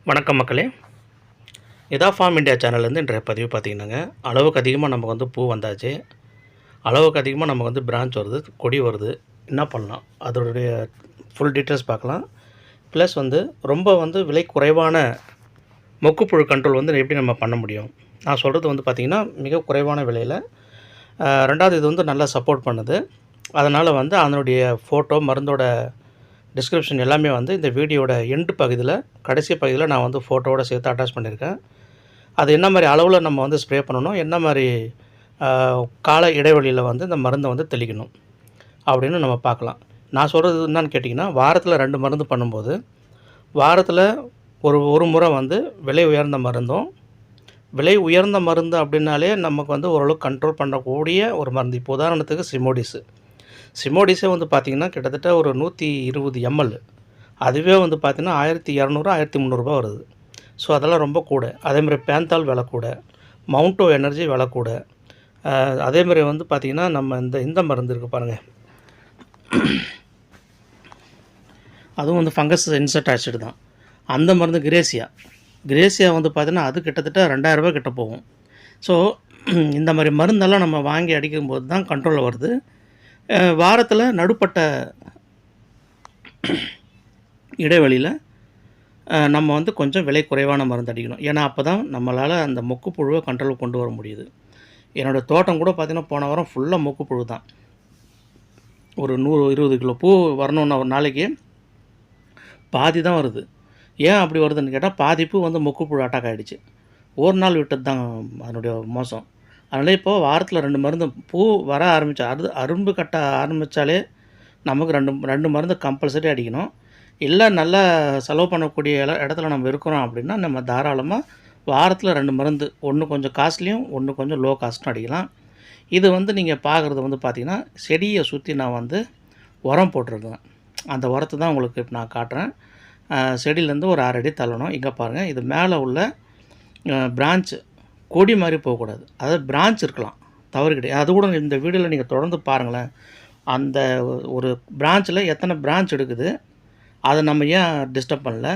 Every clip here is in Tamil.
வணக்கம் மக்களே. இதா ஃபார்ம் இந்தியா சேனல்லேருந்து இன்றைய பதிவு பார்த்திங்கன்னாங்க, அளவுக்கு அதிகமாக நமக்கு வந்து பூ வந்தாச்சு. அளவுக்கு அதிகமாக நமக்கு வந்து பிரான்ச் வருது, கொடி வருது. என்ன பண்ணலாம், அதோடைய ஃபுல் டீட்டெயில்ஸ் பார்க்கலாம். ப்ளஸ் வந்து ரொம்ப வந்து விலை குறைவான மொக்குப்புழு கண்ட்ரோல் வந்து எப்படி நம்ம பண்ண முடியும். நான் சொல்கிறது வந்து பார்த்திங்கன்னா மிக குறைவான விலையில். ரெண்டாவது இது வந்து நல்லா சப்போர்ட் பண்ணுது. அதனால் வந்து அதனுடைய ஃபோட்டோ, மருந்தோட டிஸ்கிரிப்ஷன் எல்லாமே வந்து இந்த வீடியோட எண்டு பகுதியில், கடைசி பகுதியில் நான் வந்து ஃபோட்டோவோட சேர்த்து அட்டாச் பண்ணியிருக்கேன். அது என்ன மாதிரி அளவில் நம்ம வந்து ஸ்ப்ரே பண்ணணும், என்ன மாதிரி கால இடைவெளியில் வந்து இந்த மருந்தை வந்து தெளிக்கணும் அப்படின்னு நம்ம பார்க்கலாம். நான் சொல்கிறது என்னன்னு கேட்டிங்கன்னா, வாரத்தில் 2 மருந்து பண்ணும்போது, வாரத்தில் ஒரு முறை வந்து விலை உயர்ந்த மருந்தும், விலை உயர்ந்த மருந்து அப்படின்னாலே நமக்கு வந்து ஓரளவுக்கு கண்ட்ரோல் பண்ணக்கூடிய ஒரு மருந்து. இப்போ உதாரணத்துக்கு சிமோடிஸே வந்து பார்த்திங்கன்னா கிட்டத்தட்ட ஒரு 120 ml. அதுவே வந்து பார்த்திங்கன்னா 1200 1300 வருது. ஸோ அதெல்லாம் ரொம்ப கூட. அதேமாதிரி பேந்தால் விலை கூட, மவுண்டோ எனர்ஜி விலை கூட. அதேமாதிரி வந்து பார்த்திங்கன்னா நம்ம இந்த மருந்து இருக்குது பாருங்கள், அதுவும் வந்து ஃபங்கஸ் இன்செக்ட் ஆசிட் தான். அந்த மருந்து கிரேசியா வந்து பார்த்திங்கன்னா அது கிட்டத்தட்ட 2000 ரூபா கிட்ட போகும். ஸோ இந்த மாதிரி மருந்தெல்லாம் நம்ம வாங்கி அடிக்கும்போது தான் கண்ட்ரோலில் வருது. வாரத்தில் நடுப்பட்ட இடைவெளியில் நம்ம வந்து கொஞ்சம் விலை குறைவான மருந்து அடிக்கணும். ஏன்னா அப்போ தான் நம்மளால் அந்த மொக்குப்புழுவை கண்ட்ரோல் கொண்டு வர முடியுது. என்னோடய தோட்டம் கூட பார்த்திங்கன்னா போன வாரம் ஃபுல்லாக மொக்குப்புழு தான். ஒரு 120 கிலோ பூ வரணுன்னா ஒரு நாளைக்கு பாதி தான் வருது. ஏன் அப்படி வருதுன்னு கேட்டால், பாதி பூ வந்து மொக்குப்புழு அட்டாக் ஆகிடுச்சு. ஒரு நாள் விட்டது தான் அதனுடைய மோசம். அதனால் இப்போது வாரத்தில் 2 மருந்து பூ வர ஆரம்பித்தா, அரும்பு கட்ட ஆரம்பித்தாலே நமக்கு 2 மருந்து கம்பல்சரி அடிக்கணும். இல்லை நல்லா செலவு பண்ணக்கூடிய இடத்துல நம்ம இருக்கிறோம் அப்படின்னா, நம்ம தாராளமாக வாரத்தில் 2 மருந்து, ஒன்று கொஞ்சம் காஸ்ட்லியும் ஒன்று கொஞ்சம் லோ காஸ்ட்டும் அடிக்கலாம். இது வந்து நீங்கள் பார்க்குறது வந்து பார்த்திங்கன்னா, செடியை சுற்றி நான் வந்து உரம் போட்டிருக்கேன். அந்த உரத்தை தான் உங்களுக்கு இப்போ நான் காட்டுறேன். செடியிலேருந்து ஒரு 6 அடி தள்ளணும். இங்கே பாருங்கள், இது மேலே உள்ள பிரான்ச்சு கொடி மாதிரி போகக்கூடாது. அதாவது பிரான்ச் இருக்கலாம், தவறு கிடையாது. அது கூட இந்த வீடியோவில் நீங்கள் தொடர்ந்து பாருங்களேன். அந்த ஒரு பிரான்ச்சில் எத்தனை பிரான்ச் எடுக்குது, அதை நம்ம ஏன் டிஸ்டர்ப் பண்ணல.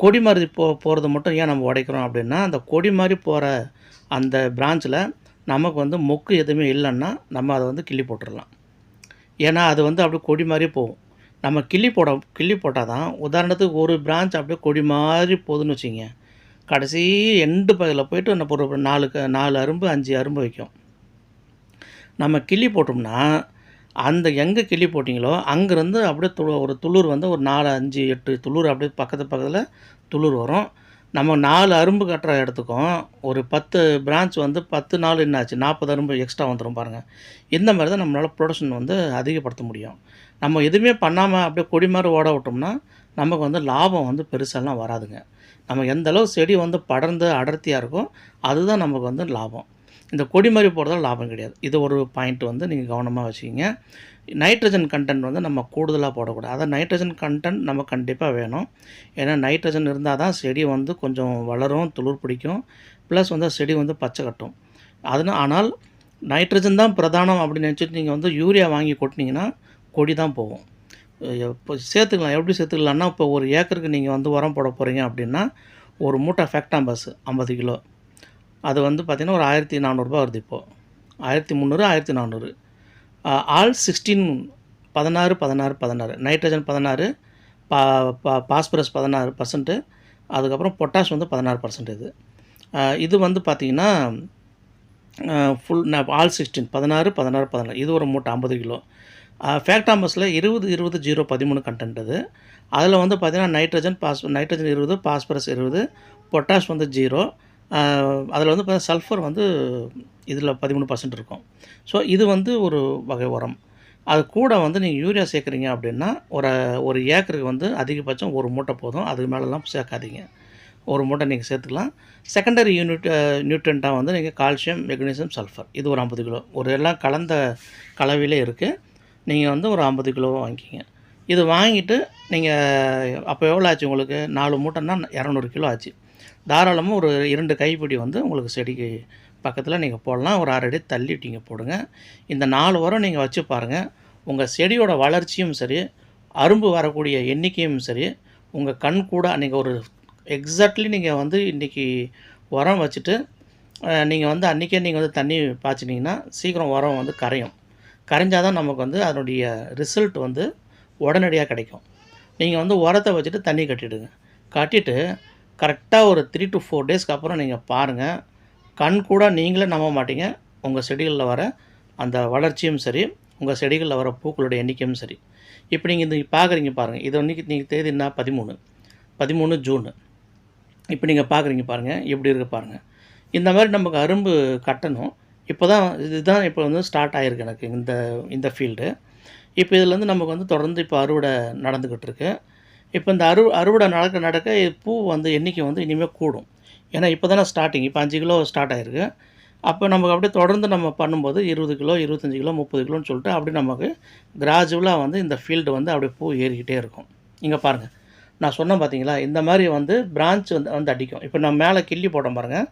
கொடி மாதிரி போகிறது மட்டும் ஏன் நம்ம உடைக்கிறோம் அப்படின்னா, அந்த கொடி மாதிரி போகிற அந்த பிரான்ச்சில் நமக்கு வந்து மொக்கு எதுவுமே இல்லைன்னா நம்ம அதை வந்து கிள்ளி போட்டுடலாம். ஏன்னா அது வந்து அப்படியே கொடி மாதிரி போகும். நம்ம கிள்ளி போட்டால் தான், உதாரணத்துக்கு ஒரு பிரான்ச் அப்படியே கொடி மாதிரி போகுதுன்னு வச்சுங்க, கடைசி எண்டு பகுதியில் போய்ட்டு நம்ம ஒரு 4 அரும்பு 5 அரும்பு வைக்கும். நம்ம கிள்ளி போட்டோம்னா, அந்த எங்கே கிள்ளி போட்டிங்களோ அங்கேருந்து அப்படியே ஒரு துளிர் வந்து ஒரு 4, 5, 8 துளிர் அப்படியே பக்கத்தில் துளிர் வரும். நம்ம 4 அரும்பு கட்டுற இடத்துக்கும் ஒரு 10 பிரான்ச் வந்து 10 நாள் என்னாச்சு, 40 அரும்பு எக்ஸ்ட்ரா வந்துடும் பாருங்கள். இந்த மாதிரி தான் நம்மளால் ப்ரொடக்ஷன் வந்து அதிகப்படுத்த முடியும். நம்ம எதுவுமே பண்ணாமல் அப்படியே கொடி மாதிரி ஓட விட்டோம்னா நமக்கு வந்து லாபம் வந்து பெருசாலாம் வராதுங்க. நம்ம எந்த அளவு செடி வந்து படர்ந்து அடர்த்தியாக இருக்கோ அதுதான் நமக்கு வந்து லாபம். இந்த கொடி மாதிரி போகிறதால லாபம் கிடையாது. இது ஒரு பாயிண்ட் வந்து நீங்கள் கவனமாக வச்சுக்கிங்க. நைட்ரஜன் கண்டென்ட் வந்து நம்ம கூடுதலாக போடக்கூடாது. அதான் நைட்ரஜன் கண்டென்ட் நம்ம கண்டிப்பாக வேணும். ஏன்னா நைட்ரஜன் இருந்தால் தான் செடி வந்து கொஞ்சம் வளரும், துளிர் பிடிக்கும், ப்ளஸ் வந்து செடி வந்து பச்சை கட்டும். ஆனால் நைட்ரஜன் தான் பிரதானம் அப்படின்னு நினச்சிட்டு நீங்கள் வந்து யூரியா வாங்கி கொட்டினீங்கன்னா கொடி தான் போகும். இப்போ சேர்த்துக்கலாம். எப்படி சேர்த்துக்கலான்னா, இப்போ ஒரு ஏக்கருக்கு நீங்கள் வந்து உரம் போட போகிறீங்க அப்படின்னா, ஒரு மூட்டை ஃபேக்டாம்பஸ் 50 கிலோ, அது வந்து பார்த்திங்கன்னா ஒரு 1400 ரூபா வருது இப்போது. 1300 1400. ஆல் 16 16 16 16, நைட்ரஜன் 16, பாஸ்பரஸ் 16%, அதுக்கப்புறம் பொட்டாஷ் வந்து 16%. இது வந்து பார்த்திங்கன்னா ஆல் 16 16 16 16, இது ஒரு மூட்டை 50 கிலோ. ஃபேக்டாம்பஸில் 20 20 0 13 கண்டென்ட் அது. அதில் வந்து பார்த்திங்கன்னா நைட்ரஜன் 20, பாஸ்பரஸ் 20, பொட்டாஷ் வந்து 0. அதில் வந்து பார்த்தீங்கன்னா சல்ஃபர் வந்து இதில் 13% இருக்கும். ஸோ இது வந்து ஒரு வகை உரம். அது கூட வந்து நீங்கள் யூரியா சேர்க்குறீங்க அப்படின்னா ஒரு ஏக்கருக்கு வந்து அதிகபட்சம் ஒரு மூட்டை போதும். அதுக்கு மேலெலாம் சேர்க்காதீங்க. ஒரு மூட்டை நீங்கள் சேர்த்துக்கலாம். செகண்டரி நியூட்ரண்ட்டாக வந்து நீங்கள் கால்சியம், மெக்னீசியம், சல்ஃபர், இது ஒரு 50 கிலோ, ஒரு எல்லாம் கலந்த கலவையிலே இருக்குது. நீங்கள் வந்து ஒரு 50 கிலோ வாங்கிக்கிங்க. இது வாங்கிட்டு நீங்கள் அப்போ எவ்வளோ ஆச்சு உங்களுக்கு, 4 மூட்டைன்னா 200 கிலோ ஆச்சு. தாராளமாக ஒரு 2 கைப்பிடி வந்து உங்களுக்கு செடிக்கு பக்கத்தில் நீங்கள் போடலாம். ஒரு 6 அடி தள்ளிட்டிங்க போடுங்க. இந்த 4 உரம் நீங்கள் வச்சு பாருங்கள். உங்கள் செடியோட வளர்ச்சியும் சரி, அரும்பு வரக்கூடிய எண்ணிக்கையும் சரி, உங்கள் கண் கூட நீங்கள் ஒரு எக்ஸாக்ட்லி நீங்கள் வந்து இன்றைக்கி உரம் வச்சுட்டு நீங்கள் வந்து அன்றைக்கே நீங்கள் வந்து தண்ணி பாய்ச்சினீங்கன்னா சீக்கிரம் உரம் வந்து கரையும். கரைஞ்சால் தான் நமக்கு வந்து அதனுடைய ரிசல்ட் வந்து உடனடியாக கிடைக்கும். நீங்கள் வந்து உரத்தை வச்சுட்டு தண்ணி கட்டிவிடுங்க. கட்டிட்டு கரெக்டாக ஒரு 3 to 4 டேஸ்க்கு அப்புறம் நீங்கள் பாருங்கள், கண் கூட நீங்களே நம்ப மாட்டீங்க. உங்கள் செடிகளில் வர அந்த வளர்ச்சியும் சரி, உங்கள் செடிகளில் வர பூக்களுடைய எண்ணிக்கையும் சரி. இப்போ நீங்கள் இது பார்க்குறீங்க பாருங்கள். இது இன்னைக்கு நீங்கள் தேதி என்ன 13 ஜூன். இப்போ நீங்கள் பார்க்குறீங்க பாருங்கள், எப்படி இருக்குது பாருங்கள். இந்த மாதிரி நமக்கு அரும்பு கட்டணும். இப்போ தான் இதுதான் இப்போ வந்து ஸ்டார்ட் ஆகிருக்கு எனக்கு இந்த ஃபீல்டு. இப்போ இதில் வந்து நமக்கு வந்து தொடர்ந்து இப்போ அறுவடை நடந்துக்கிட்டு இருக்கு. இப்போ இந்த அறுவடை நடக்க பூ வந்து எண்ணிக்கை வந்து இனிமேல் கூடும். ஏன்னா இப்போ தானே ஸ்டார்டிங். இப்போ 5 கிலோ ஸ்டார்ட் ஆகிருக்கு. அப்போ நமக்கு அப்படியே தொடர்ந்து நம்ம பண்ணும்போது 20 கிலோ 25 கிலோ 30 கிலோன்னு சொல்லிட்டு அப்படியே நமக்கு கிராஜுவலாக வந்து இந்த ஃபீல்டு வந்து அப்படியே பூ ஏறிக்கிட்டே இருக்கும். இங்கே பாருங்கள், நான் சொன்னேன் பார்த்தீங்களா, இந்த மாதிரி வந்து பிரான்ச் வந்து அடிக்கும். இப்போ நான் மேலே கிள்ளி போட்டேன் பாருங்கள்.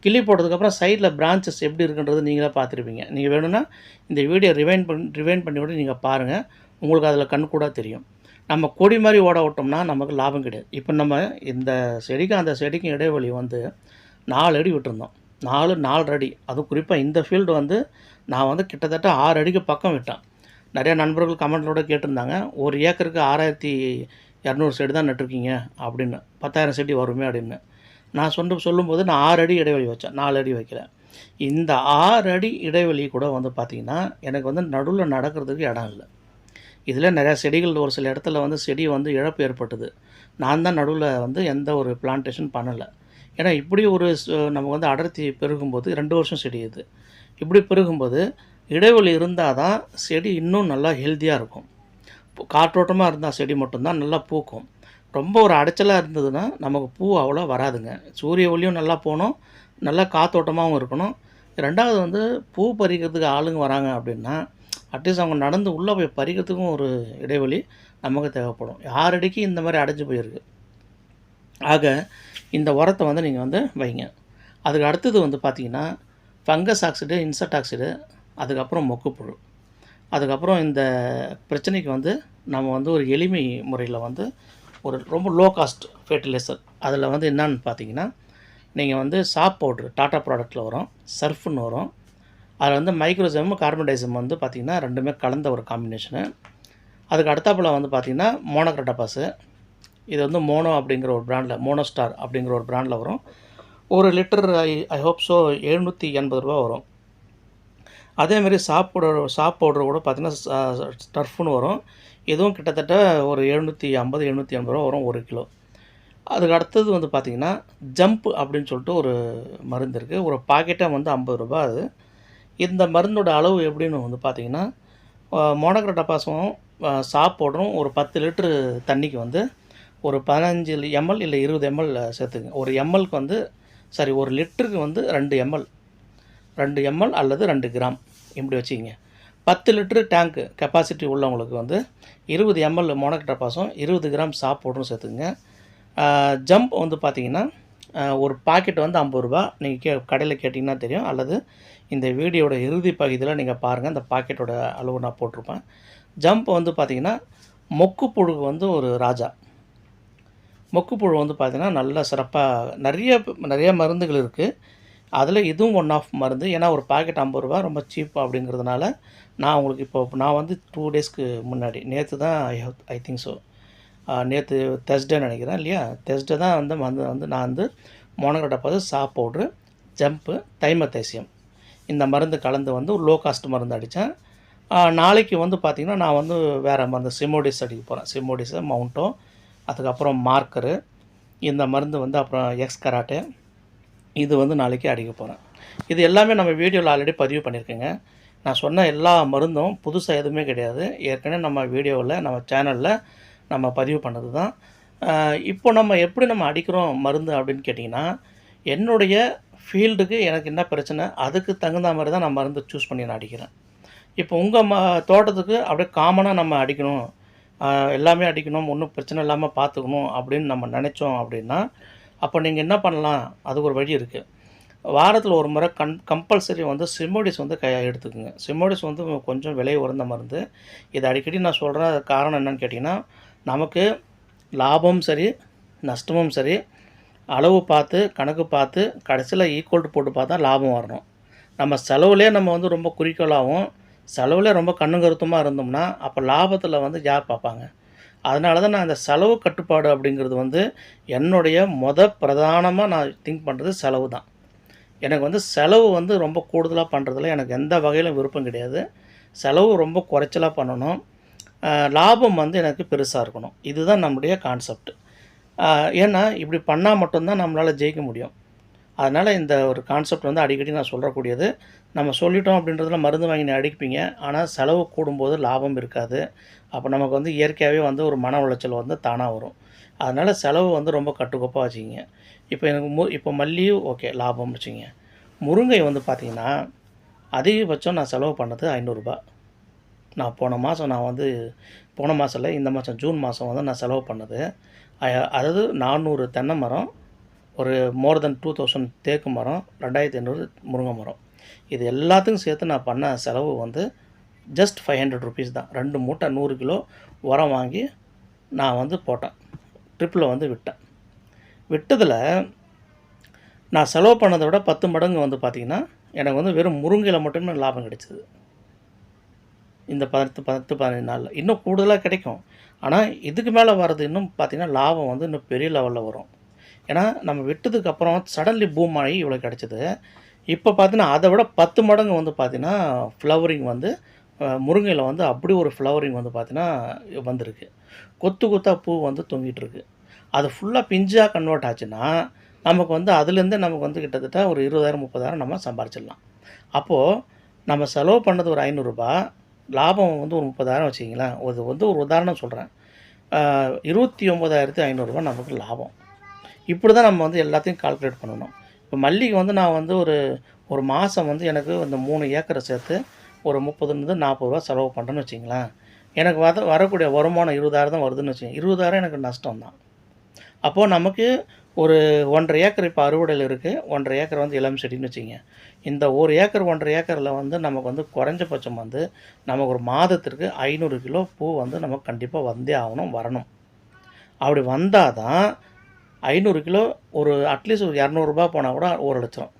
கிள்ளி போட்டதுக்கப்புறம் சைடில் பிரான்ச்சஸ் எப்படி இருக்குன்றது நீங்களே பார்த்துருப்பீங்க. நீங்கள் வேணும்னா இந்த வீடியோ ரிவைண்ட் பண்ணி கூட நீங்கள் பாருங்கள். உங்களுக்கு அதில் கண்கூடாக தெரியும். நம்ம கொடி மாதிரி ஓட விட்டோம்னா நமக்கு லாபம் கிடையாது. இப்போ நம்ம இந்த செடிக்கும் அந்த செடிக்கும் இடைவெளி வந்து 4 அடி விட்டுருந்தோம். 4 அடி. அதுவும் குறிப்பாக இந்த ஃபீல்டு வந்து நான் வந்து கிட்டத்தட்ட 6 அடிக்கு பக்கம் விட்டேன். நிறையா நண்பர்கள் கமெண்ட்லோட கேட்டிருந்தாங்க, 1 ஏக்கருக்கு 6200 செடி தான் நட்டிருக்கீங்க அப்படின்னு, 10,000 செடி வருமே அப்படின்னு. நான் சொல்லும்போது நான் 6 அடி இடைவெளி வச்சேன், 4 அடி வைக்கல. இந்த 6 அடி இடைவெளி கூட வந்து பார்த்திங்கன்னா எனக்கு வந்து நடுவில் நடக்கிறதுக்கு இடம் இல்லை. இதில் நிறையா செடிகள் ஒரு சில இடத்துல வந்து செடி வந்து இழப்பு ஏற்பட்டது. நான் தான் நடுவில் வந்து எந்த ஒரு பிளான்டேஷன் பண்ணலை. ஏன்னா இப்படி ஒரு நம்ம வந்து அடர்த்தி பெருகும்போது 2 வருஷம் செடி இது. இப்படி பெருகும்போது இடைவெளி இருந்தால் தான் செடி இன்னும் நல்லா ஹெல்த்தியாக இருக்கும். காற்றோட்டமாக இருந்தால் செடி மட்டும்தான் நல்லா பூக்கும். ரொம்ப ஒரு அடைச்சலாக இருந்ததுன்னா நமக்கு பூ அவ்வளோ வராதுங்க. சூரிய ஒளியும் நல்லா போகணும், நல்லா காற்றோட்டமாகவும் இருக்கணும். 2வது வந்து பூ பறிக்கிறதுக்கு ஆளுங்க வராங்க அப்படின்னா அட்லீஸ்ட் அவங்க நடந்து உள்ளே போய் பறிக்கிறதுக்கும் ஒரு இடைவெளி நமக்கு தேவைப்படும். 6 அடிக்கு இந்த மாதிரி அடைஞ்சு போயிருக்கு. ஆக இந்த உரத்தை வந்து நீங்கள் வந்து வைங்க. அதுக்கு அடுத்தது வந்து பார்த்திங்கன்னா ஃபங்கஸ் ஆக்சைடு, இன்செக்ட் ஆக்சைடு, அதுக்கப்புறம் மொக்குப்புழு. அதுக்கப்புறம் இந்த பிரச்சனைக்கு வந்து நம்ம வந்து ஒரு எளிமை முறையில் வந்து ஒரு ரொம்ப லோ காஸ்ட் ஃபெர்டிலைசர் அதில் வந்து என்னான்னு பார்த்தீங்கன்னா, நீங்கள் வந்து சாப் பவுட்ரு டாட்டா ப்ராடக்ட்டில் வரும், சர்ஃப்னு வரும். அதில் வந்து மைக்ரோசைமும் கார்பன்டைசம் வந்து பார்த்திங்கன்னா 2மே கலந்த ஒரு காம்பினேஷனு. அதுக்கு அடுத்தாப்புல வந்து பார்த்திங்கன்னா மோனோக்ரோட்டோபாஸு. இது வந்து மோனோ அப்படிங்கிற ஒரு பிராண்டில், மோனோஸ்டார் அப்படிங்கிற ஒரு பிராண்டில் வரும். 1 லிட்டர் ஐ ஹோப் ஸோ ₹780 வரும். அதேமாரி சாப் பவுடர் கூட பார்த்திங்கன்னா டர்ஃப்னு வரும். இதுவும் கிட்டத்தட்ட ஒரு ₹750-780 வரும் 1 கிலோ. அதுக்கு அடுத்தது வந்து பார்த்திங்கன்னா ஜம்ப் அப்படின்னு சொல்லிட்டு ஒரு மருந்து இருக்குது. ஒரு பாக்கெட்டே வந்து ₹50 அது. இந்த மருந்தோட அளவு எப்படின்னு வந்து பார்த்திங்கன்னா, மோனோக்ரோட்டோபாஸும் சாப் பவுடரும் ஒரு 10 லிட்டரு தண்ணிக்கு வந்து ஒரு 15 ml இல்லை 20 ml சேர்த்துங்க. ஒரு எம்எல்க்கு வந்து ஒரு லிட்டருக்கு வந்து 2 ml அல்லது 2 கிராம் இப்படி வச்சுக்கிங்க. 10 லிட்டரு டேங்க்கு கெப்பாசிட்டி உள்ளவங்களுக்கு வந்து 20 ml மோனோக்ரோட்டோபாஸும் 20 கிராம் சாப் பவுடரும் சேர்த்துக்குங்க. ஜம்ப் வந்து பார்த்திங்கன்னா ஒரு பாக்கெட் வந்து ₹50. நீங்கள் கடையில் கேட்டிங்கன்னா தெரியும், அல்லது இந்த வீடியோட இறுதி பகுதியில் நீங்கள் பாருங்கள், அந்த பாக்கெட்டோட அளவு நான் போட்டிருப்பேன். ஜம்ப் வந்து பார்த்திங்கன்னா மொக்குப்புழுக்கு வந்து ஒரு ராஜா. மொக்குப்புழு வந்து பார்த்திங்கன்னா நல்லா சிறப்பாக நிறைய மருந்துகள் இருக்குது. அதில் இதுவும் ஒன் ஆஃப் மருந்து. ஏன்னா ஒரு பாக்கெட் ₹50 ரொம்ப சீப் அப்படிங்கிறதுனால நான் உங்களுக்கு நான் வந்து 2 டேஸ்க்கு முன்னாடி நேற்று தான் ஐ திங்க் ஸோ நேற்று தெர்ஸ்டே நினைக்கிறேன் இல்லையா, தெர்ஸ்டே தான் வந்து நான் வந்து மோனோக்ரோட்டோபாஸ், சாப் பவுட்ரு, ஜம்ப்பு, தைமத்தைசியம் இந்த மருந்து கலந்து வந்து ஒரு லோ காஸ்ட் மருந்து அடித்தேன். நாளைக்கு வந்து பார்த்திங்கன்னா நான் வந்து வேறு மருந்து சிமோடிஸ் அடிக்க போகிறேன். சிமோடிஸு, மவுண்டோ, அதுக்கப்புறம் மார்க்கரு, இந்த மருந்து வந்து அப்புறம் எக்ஸ் கராட்டே, இது வந்து நாளைக்கு அடிக்க போகிறேன். இது எல்லாமே நம்ம வீடியோவில் ஆல்ரெடி பதிவு பண்ணியிருக்கேங்க. நான் சொன்ன எல்லா மருந்தும் புதுசாக எதுவுமே கிடையாது. ஏற்கனவே நம்ம வீடியோவில் நம்ம சேனலில் நம்ம பதிவு பண்ணது தான். இப்போ நம்ம எப்படி நம்ம அடிக்கிறோம் மருந்து அப்படின்னு கேட்டிங்கன்னா, என்னுடைய ஃபீல்டுக்கு எனக்கு என்ன பிரச்சனை அதுக்கு தகுந்த மாதிரி தான் நான் மருந்து சூஸ் பண்ணி நான் அடிக்கிறேன். இப்போ உங்கள் தோட்டத்துக்கு அப்படியே காமனாக நம்ம அடிக்கணும், எல்லாமே அடிக்கணும், ஒன்றும் பிரச்சனை இல்லாமல் பார்த்துக்கணும் அப்படின்னு நம்ம நினச்சோம் அப்படின்னா, அப்போ நீங்கள் என்ன பண்ணலாம், அதுக்கு ஒரு வழி இருக்குது. வாரத்தில் ஒரு முறை கம்பல்சரி வந்து சிமோடிஸ் வந்து எடுத்துக்குங்க. சிமோடிஸ் வந்து கொஞ்சம் விலை உயர்ந்த மருந்து. இது அடிக்கடி நான் சொல்கிறேன். காரணம் என்னன்னு கேட்டிங்கன்னா, நமக்கு லாபமும் சரி நஷ்டமும் சரி அளவு பார்த்து, கணக்கு பார்த்து, கடைசியில ஈக்குவல் டு போட்டு பார்த்தா லாபம் வரணும். நம்ம செலவுலயே நம்ம வந்து ரொம்ப குறிக்கோளாவும், செலவுலயே ரொம்ப கண்ணும் கருத்துமா இருந்தோம்னா, அப்ப லாபத்தில வந்து யார் பார்ப்பாங்க? அதனால தான் நான் இந்த செலவு கட்டுப்பாடு அப்படிங்கிறது வந்து, என்னுடைய பிரதானமா நான் திங்க் பண்றது செலவு தான். எனக்கு வந்து செலவு வந்து ரொம்ப கூடுதலா பண்றதுல எனக்கு எந்த வகையிலும் விருப்பம் கிடையாது. செலவு ரொம்ப குறைச்சலா பண்ணணும். லாபம் வந்து எனக்கு பெருசா இருக்கணும். இதுதான் நம்முடைய கான்செப்ட். அ ஏன்னா, இப்படி பண்ணா மட்டும் தான் நம்மளால ஜெயிக்க முடியும். அதனால இந்த ஒரு கான்செப்ட் வந்து அடிக்கடி நான் சொல்லக்கூடியது. நம்ம சொல்லிட்டோம் அப்படின்றதுல மருந்து வாங்கி நீ அடிப்பீங்க. ஆனா, செலவு கூடும்போது லாபம் இருக்காது. அப்ப நமக்கு வந்து இயற்கையாவே வந்து ஒரு மன உளைச்சல் வந்து தானா வரும். அதனால செலவு வந்து ரொம்ப கட்டுக்கோப்பா வச்சுக்கங்க. இப்ப எனக்கு இப்ப மல்லி ஓகே லாபம்னு வச்சுக்கங்க. முருங்கை வந்து பார்த்தீங்கன்னா, அதிகபட்சம் நான் செலவு பண்ணது ரூ. 500. போன மாசம் இல்ல, இந்த மாசம் ஜூன் மாசம் வந்து நான் செலவு பண்ணது. அ அதாவது 400 தென்னை மரம், ஒரு மோர் தென் 2000 தேக்கு மரம், 2500 முருங்கை மரம். இது எல்லாத்துக்கும் சேர்த்து நான் பண்ண செலவு வந்து ஜஸ்ட் ₹500 தான். 2 மூட்டை 100 கிலோ உரம் வாங்கி நான் வந்து போட்டேன். ட்ரிப்ல வந்து விட்டேன். விட்டதில நான் செலவு பண்ணத விட 10 மடங்கு வந்து பார்த்தீங்கன்னா, எனக்கு வந்து வெறும் முருங்கையில மட்டுமே லாபம் கிடைச்சது. இந்த 15 நாள்ல. இன்னும் கூடுதலா கிடைக்கும். ஆனா, இதுக்கு மேல வர்றது இன்னும் பார்த்தீங்கன்னா, லாபம் வந்து இன்னும் பெரிய லெவல்ல வரும். ஏன்னா, நம்ம விட்டதுக்கு அப்புறம் சடன்லி பூம் ஆகி இவ்வளோ கிடைச்சது. இப்ப பார்த்தீங்கன்னா, அத விட 10 மடங்கு வந்து பார்த்தீங்கன்னா, ஃப்ளவரிங் வந்து முருங்கையில வந்து அப்படி ஒரு ஃப்ளவரிங் வந்து பார்த்தீங்கன்னா, வந்திருக்கு. கொத்து கொத்தா பூ வந்து தொங்கிட்டுருக்கு. அது ஃபுல்லா பிஞ்சா கன்வெர்ட் ஆச்சுன்னா, நமக்கு வந்து அதுலேருந்தே நமக்கு வந்து கிட்டத்தட்ட ஒரு 20,000, 30,000 நம்ம சம்பாரிச்சிடலாம். அப்போ நம்ம செலவு பண்ணது ஒரு ரூ. 500, லாபம் வந்து ஒரு 30,000 வச்சுக்கங்களேன். இது வந்து ஒரு உதாரணம் சொல்றேன். ரூ. 29,500 நமக்கு லாபம். இப்படி தான் நம்ம வந்து எல்லாத்தையும் கால்குலேட் பண்ணணும். இப்போ மல்லிகை வந்து நான் வந்து ஒரு ஒரு மாதம் வந்து எனக்கு இந்த 3 ஏக்கரை சேர்த்து ஒரு ரூ. 30லேருந்து ரூ. 40 செலவு பண்ணுறேன்னு வச்சுக்கங்களேன். எனக்கு வரக்கூடிய வருமானம் 20,000 தான் வருதுன்னு வச்சுக்கங்க. 20,000 எனக்கு நஷ்டம் தான். அப்போது நமக்கு ஒரு 1½ ஏக்கர் இப்போ அறுவடையில இருக்கு. 1½ ஏக்கர் வந்து இளம் செடின்னு வச்சுக்கங்க. இந்த 1 ஏக்கர் 1½ ஏக்கரில் வந்து நமக்கு வந்து குறைஞ்சபட்சம் வந்து நமக்கு ஒரு மாதத்திற்கு 500 கிலோ பூ வந்து நமக்கு கண்டிப்பாக வந்தே ஆகணும், வரணும். அப்படி வந்தா தான் 500 கிலோ ஒரு அட்லீஸ்ட் ஒரு ரூ. 200 போனா கூட 1,00,000.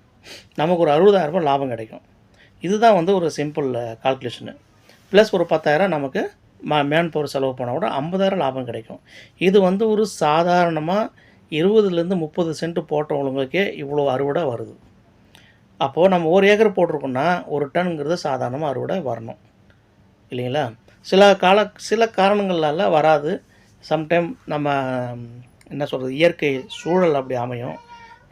நமக்கு ஒரு ரூ. 60,000 லாபம் கிடைக்கும். இதுதான் வந்து ஒரு சிம்பிள் கால்குலேஷனு. ப்ளஸ் ஒரு 10,000 நமக்கு மேன் பவர் செலவு பண்ணா கூட 50,000 லாபம் கிடைக்கும். இது வந்து ஒரு சாதாரணமா 20லேருந்து 30 சென்ட் போட்டவங்களுக்கே இவ்வளோ அறுவடை வருது. அப்போது நம்ம 1 ஏக்கர் போட்டிருக்கோம்னா, 1 டன்ங்கிறது சாதாரணமா அறுவடை வரணும். இல்லைங்களா? சில காரணங்களால வராது. சம்டைம் நம்ம என்ன சொல்றது, இயற்கை சூழல் அப்படி அமையும்.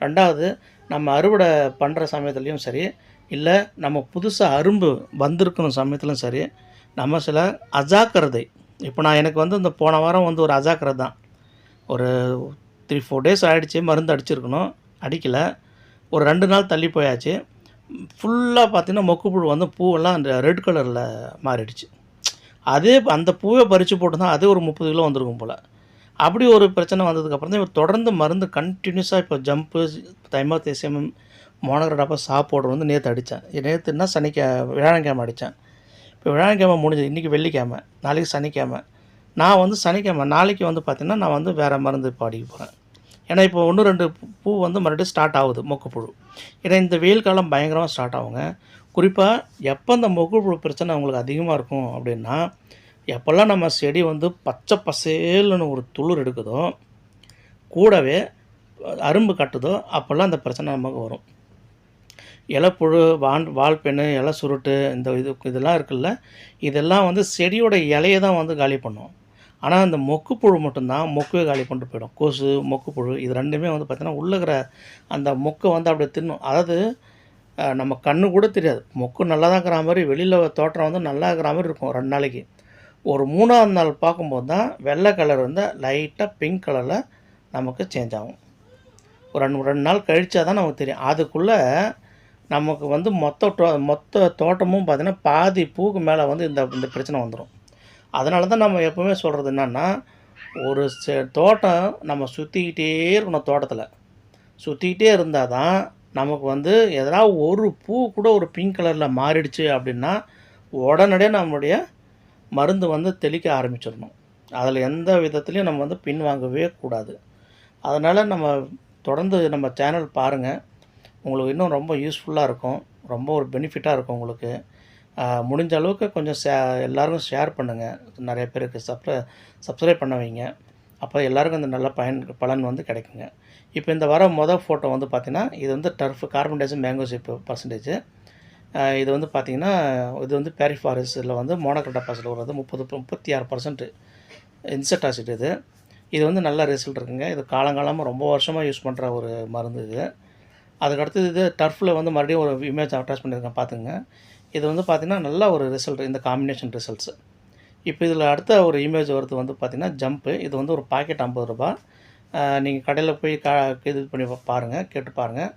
2வது நம்ம அறுவடை பண்ணுற சமயத்துலயும் சரி, இல்ல நம்ம புதுசா அரும்பு வந்திருக்கிற சமயத்திலும் சரி, நம்ம சில அஜாக்கிரதை. இப்போ எனக்கு வந்து இந்த போன வாரம் வந்து ஒரு அஜாக்கிரதை தான். ஒரு 3, 4 டேஸ் ஆயிடுச்சு மருந்து அடிச்சிருக்கணும். அடிக்கல. ஒரு 2 நாள் தள்ளி போயாச்சு. ஃபுல்லா பார்த்தீங்கன்னா, மொக்குப்புழு வந்து பூவெல்லாம் அந்த ரெட் கலர்ல மாறிடுச்சு. அந்த பூவே பறிச்சு போட்டிருந்தா அதே ஒரு 30 கிலோ வந்திருக்கும் போல. அப்படி ஒரு பிரச்சனை வந்ததுக்கப்புறம் தான் இவர் தொடர்ந்து மருந்து கன்டினியூஸா இப்போ ஜம்ப்பு, தைமோத்தேசியம், மோனோக்ரோட்டோபாஸ் பவுடர் வந்து நேத்து அடித்தேன். நேத்துன்னா வியாழக்கிழமை அடித்தேன். இப்போ வியாழக்கிழமை முடிஞ்சது. இன்றைக்கி வெள்ளிக்கிழமை, நாளைக்கு சனிக்கிழமை. நான் வந்து சனிக்கிழமை நாளைக்கு வந்து பார்த்தீங்கன்னா, நான் வந்து வேறு மருந்து இப்போ அடிக்க போகிறேன். ஏன்னா இப்போ 1, 2 பூ வந்து மறுபடியும் ஸ்டார்ட் ஆகுது மொக்குப்புழு. ஏன்னா இந்த வெயில் காலம் பயங்கரமாக ஸ்டார்ட் ஆகுங்க. குறிப்பாக எப்போ இந்த மொக்குப்புழு பிரச்சனை உங்களுக்கு அதிகமாக இருக்கும் அப்படின்னா, எப்போல்லாம் நம்ம செடி வந்து பச்சை பசேல்னு ஒரு துளிர் எடுக்குதோ, கூடவே அரும்பு கட்டுதோ, அப்போல்லாம் அந்த பிரச்சனை நமக்கு வரும். இலைப்புழு, வால்பெண்ணு, இலை சுருட்டு, இதெல்லாம் இருக்குல்ல, இதெல்லாம் வந்து செடியோட இலைய தான் வந்து காலி பண்ணும். ஆனால் இந்த மொக்குப்புழு மட்டும்தான் மொக்கவே காலி பண்ணிட்டு போயிடும். கொசு, மொக்குப்புழு இது 2மே வந்து பார்த்தீங்கன்னா, உள்ள இருக்கிற அந்த மொக்கை வந்து அப்படியே தின்னும். அதாவது நம்ம கண்ணு கூட தெரியாது. மொக்கு நல்லா தான் இருக்கிற மாரி, வெளியில தோற்றம் வந்து நல்லா இருக்கிற மாரி இருக்கும் 2 நாளைக்கு. ஒரு 3ஆவது நாள் பார்க்கும்போது தான் வெள்ளை கலர் வந்து லைட்டாக பிங்க் கலரில் நமக்கு சேஞ்ச் ஆகும். ஒரு 2 நாள் கழிச்சா தான் நமக்கு தெரியும். அதுக்குள்ளே நமக்கு வந்து மொத்த தோட்டமும் பார்த்தீங்கன்னா, பாதி பூக்கு மேலே வந்து இந்த பிரச்சனை வந்துடும். அதனால தான் நம்ம எப்போவுமே சொல்கிறது என்னென்னா, ஒரு தோட்டம் நம்ம சுற்றிக்கிட்டே இருக்கணும் தோட்டத்தில். சுற்றிக்கிட்டே இருந்தால் தான் நமக்கு வந்து எதனா ஒரு பூ கூட ஒரு பிங்க் கலரில் மாறிடுச்சு அப்படின்னா, உடனடியாக நம்மளுடைய மருந்து வந்து தெளிக்க ஆரம்பிச்சிடணும். அதில் எந்த விதத்துலையும் நம்ம வந்து பின்வாங்கவே கூடாது. அதனால் நம்ம தொடர்ந்து நம்ம சேனல் பாருங்கள். உங்களுக்கு இன்னும் ரொம்ப யூஸ்ஃபுல்லாக இருக்கும். ரொம்ப ஒரு பெனிஃபிட்டாக இருக்கும் உங்களுக்கு. முடிஞ்ச அளவுக்கு கொஞ்சம் எல்லாருக்கும் ஷேர் பண்ணுங்கள். நிறைய பேருக்கு சப்ஸ்கிரைப் பண்ண வைங்க. அப்போ எல்லாருக்கும் அந்த நல்ல பலன் வந்து கிடைக்குங்க. இப்போ இந்த வர ஃபோட்டோ வந்து பார்த்தீங்கன்னா, இது வந்து turf carbon di oxide mango shape percentage. இது வந்து பார்த்தீங்கன்னா, இது வந்து பேரி ஃபாரஸ்ட்டில் வந்து மோனோக்ரோட்டோபாஸில் வர்றது 36% இன்செக்ட் ஆசிட் இது. இது வந்து நல்ல ரிசல்ட் இருக்குங்க. இது காலங்காலமாக ரொம்ப வருஷமாக யூஸ் பண்ணுற ஒரு மருந்து இது. அதுக்கடுத்தது இது டர்ஃபில் வந்து மறுபடியும் ஒரு இமேஜ் அட்டாச் பண்ணியிருக்கேன் பார்த்துங்க. இது வந்து பார்த்தீங்கன்னா, நல்ல ஒரு ரிசல்ட் இந்த காம்பினேஷன் ரிசல்ட்ஸு. இப்போ இதில் அடுத்த ஒரு இமேஜ் வரது வந்து பார்த்தீங்கன்னா, ஜம்ப்பு. இது வந்து ஒரு பாக்கெட் ரூ. 50. நீங்கள் கடையில் போய் இது பண்ணி பாருங்கள், கேட்டு பாருங்கள்.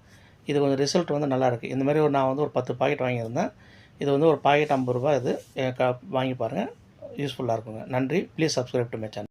இது கொஞ்சம் ரிசல்ட் வந்து நல்லாயிருக்கு. இந்த மாதிரி நான் வந்து ஒரு 10 பாக்கெட் வாங்கியிருந்தேன். இது வந்து ஒரு பாக்கெட் ரூ. 50 இது. வாங்கி பாருங்கள். யூஸ்ஃபுல்லாக இருக்குங்க. நன்றி. Please subscribe to my channel.